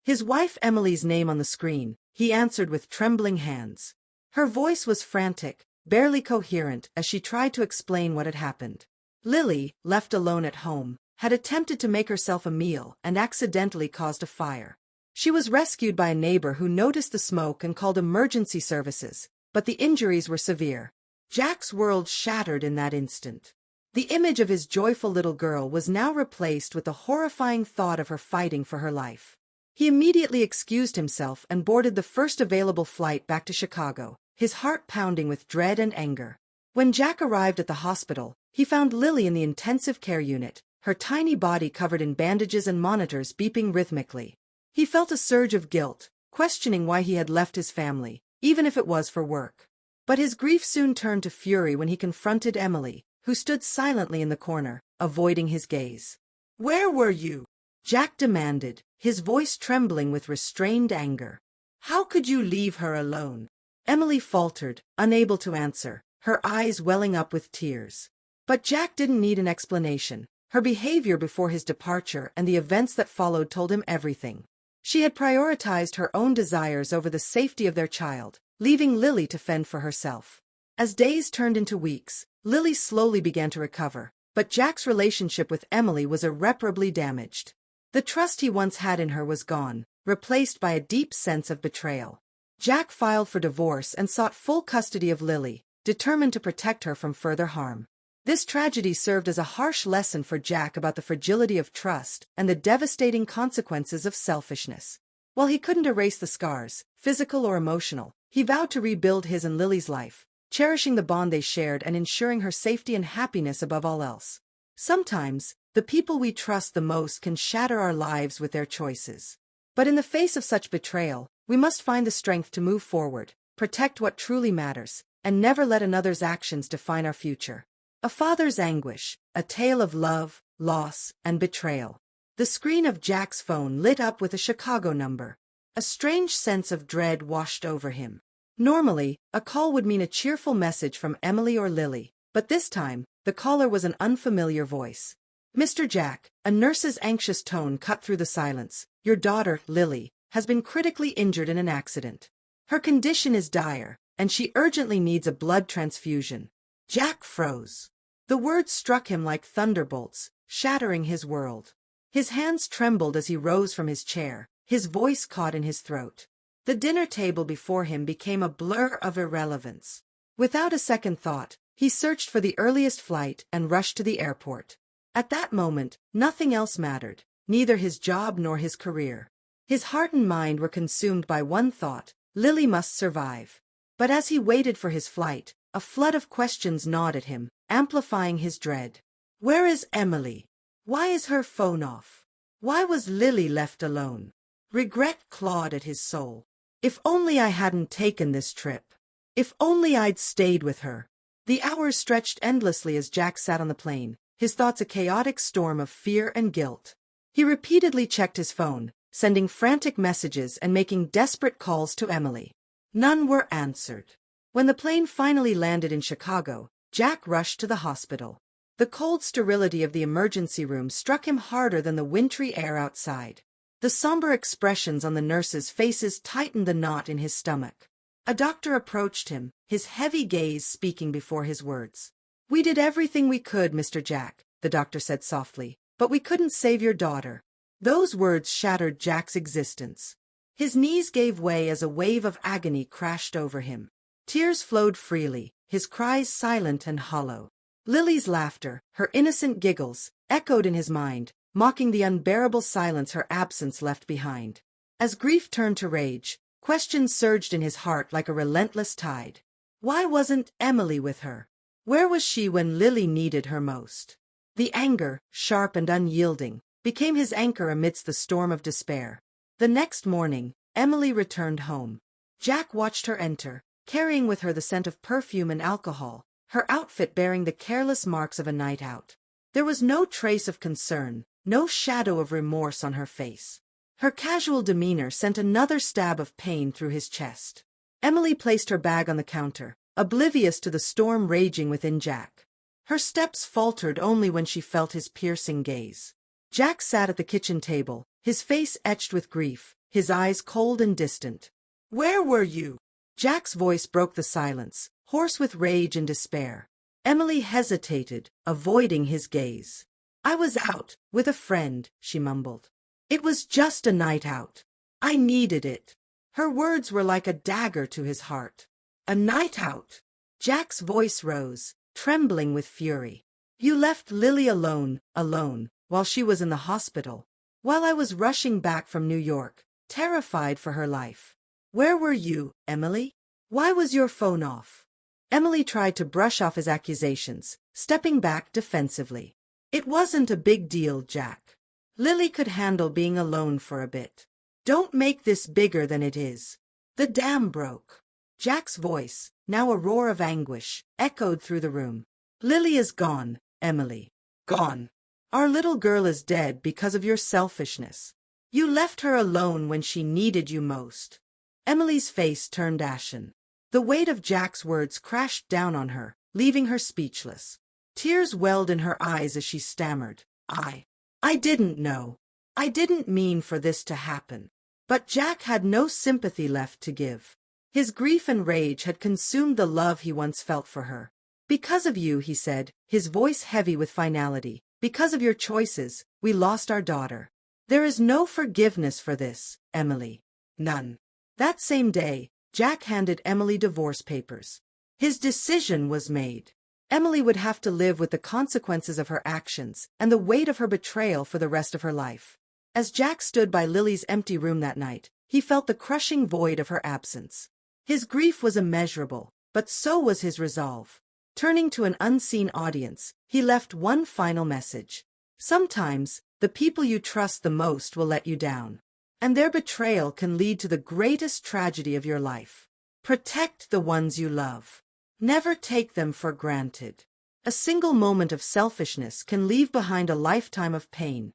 His wife Emily's name on the screen, he answered with trembling hands. Her voice was frantic, barely coherent as she tried to explain what had happened. Lily, left alone at home, had attempted to make herself a meal and accidentally caused a fire. She was rescued by a neighbor who noticed the smoke and called emergency services, but the injuries were severe. Jack's world shattered in that instant. The image of his joyful little girl was now replaced with the horrifying thought of her fighting for her life. He immediately excused himself and boarded the first available flight back to Chicago, his heart pounding with dread and anger. When Jack arrived at the hospital, he found Lily in the intensive care unit, her tiny body covered in bandages and monitors beeping rhythmically. He felt a surge of guilt, questioning why he had left his family, even if it was for work. But his grief soon turned to fury when he confronted Emily, who stood silently in the corner, avoiding his gaze. "Where were you?" Jack demanded, his voice trembling with restrained anger. "How could you leave her alone?" Emily faltered, unable to answer, her eyes welling up with tears. But Jack didn't need an explanation. Her behavior before his departure and the events that followed told him everything. She had prioritized her own desires over the safety of their child, leaving Lily to fend for herself. As days turned into weeks, Lily slowly began to recover, but Jack's relationship with Emily was irreparably damaged. The trust he once had in her was gone, replaced by a deep sense of betrayal. Jack filed for divorce and sought full custody of Lily, determined to protect her from further harm. This tragedy served as a harsh lesson for Jack about the fragility of trust and the devastating consequences of selfishness. While he couldn't erase the scars, physical or emotional, he vowed to rebuild his and Lily's life, cherishing the bond they shared and ensuring her safety and happiness above all else. Sometimes, the people we trust the most can shatter our lives with their choices. But in the face of such betrayal, we must find the strength to move forward, protect what truly matters, and never let another's actions define our future. A father's anguish, a tale of love, loss, and betrayal. The screen of Jack's phone lit up with a Chicago number. A strange sense of dread washed over him. Normally, a call would mean a cheerful message from Emily or Lily, but this time, the caller was an unfamiliar voice. "Mr. Jack," a nurse's anxious tone cut through the silence, "your daughter, Lily, has been critically injured in an accident. Her condition is dire, and she urgently needs a blood transfusion." Jack froze. The words struck him like thunderbolts, shattering his world. His hands trembled as he rose from his chair, his voice caught in his throat. The dinner table before him became a blur of irrelevance. Without a second thought, he searched for the earliest flight and rushed to the airport. At that moment, nothing else mattered, neither his job nor his career. His heart and mind were consumed by one thought: Lily must survive. But as he waited for his flight, a flood of questions gnawed at him, amplifying his dread. Where is Emily? Why is her phone off? Why was Lily left alone? Regret clawed at his soul. If only I hadn't taken this trip. If only I'd stayed with her. The hours stretched endlessly as Jack sat on the plane, his thoughts a chaotic storm of fear and guilt. He repeatedly checked his phone, sending frantic messages and making desperate calls to Emily. None were answered. When the plane finally landed in Chicago, Jack rushed to the hospital. The cold sterility of the emergency room struck him harder than the wintry air outside. The somber expressions on the nurses' faces tightened the knot in his stomach. A doctor approached him, his heavy gaze speaking before his words. "We did everything we could, Mr. Jack," the doctor said softly, "but we couldn't save your daughter." Those words shattered Jack's existence. His knees gave way as a wave of agony crashed over him. Tears flowed freely, his cries silent and hollow. Lily's laughter, her innocent giggles, echoed in his mind, mocking the unbearable silence her absence left behind. As grief turned to rage, questions surged in his heart like a relentless tide. Why wasn't Emily with her? Where was she when Lily needed her most? The anger, sharp and unyielding, became his anchor amidst the storm of despair. The next morning, Emily returned home. Jack watched her enter, carrying with her the scent of perfume and alcohol, her outfit bearing the careless marks of a night out. There was no trace of concern, no shadow of remorse on her face. Her casual demeanor sent another stab of pain through his chest. Emily placed her bag on the counter, oblivious to the storm raging within Jack. Her steps faltered only when she felt his piercing gaze. Jack sat at the kitchen table, his face etched with grief, his eyes cold and distant. "Where were you?" Jack's voice broke the silence, hoarse with rage and despair. Emily hesitated, avoiding his gaze. "I was out, with a friend," she mumbled. "It was just a night out. I needed it." Her words were like a dagger to his heart. "A night out?" Jack's voice rose, trembling with fury. "You left Lily alone, while she was in the hospital. While I was rushing back from New York, terrified for her life. Where were you, Emily? Why was your phone off?" Emily tried to brush off his accusations, stepping back defensively. "It wasn't a big deal, Jack. Lily could handle being alone for a bit. Don't make this bigger than it is. The dam broke." Jack's voice, now a roar of anguish, echoed through the room. "Lily is gone, Emily. Gone. Our little girl is dead because of your selfishness. You left her alone when she needed you most." Emily's face turned ashen. The weight of Jack's words crashed down on her, leaving her speechless. Tears welled in her eyes as she stammered, I didn't know. I didn't mean for this to happen." But Jack had no sympathy left to give. His grief and rage had consumed the love he once felt for her. "Because of you," he said, his voice heavy with finality, "because of your choices, we lost our daughter. There is no forgiveness for this, Emily. None." That same day, Jack handed Emily divorce papers. His decision was made. Emily would have to live with the consequences of her actions and the weight of her betrayal for the rest of her life. As Jack stood by Lily's empty room that night, he felt the crushing void of her absence. His grief was immeasurable, but so was his resolve. Turning to an unseen audience, he left one final message. Sometimes, the people you trust the most will let you down. And their betrayal can lead to the greatest tragedy of your life. Protect the ones you love. Never take them for granted. A single moment of selfishness can leave behind a lifetime of pain,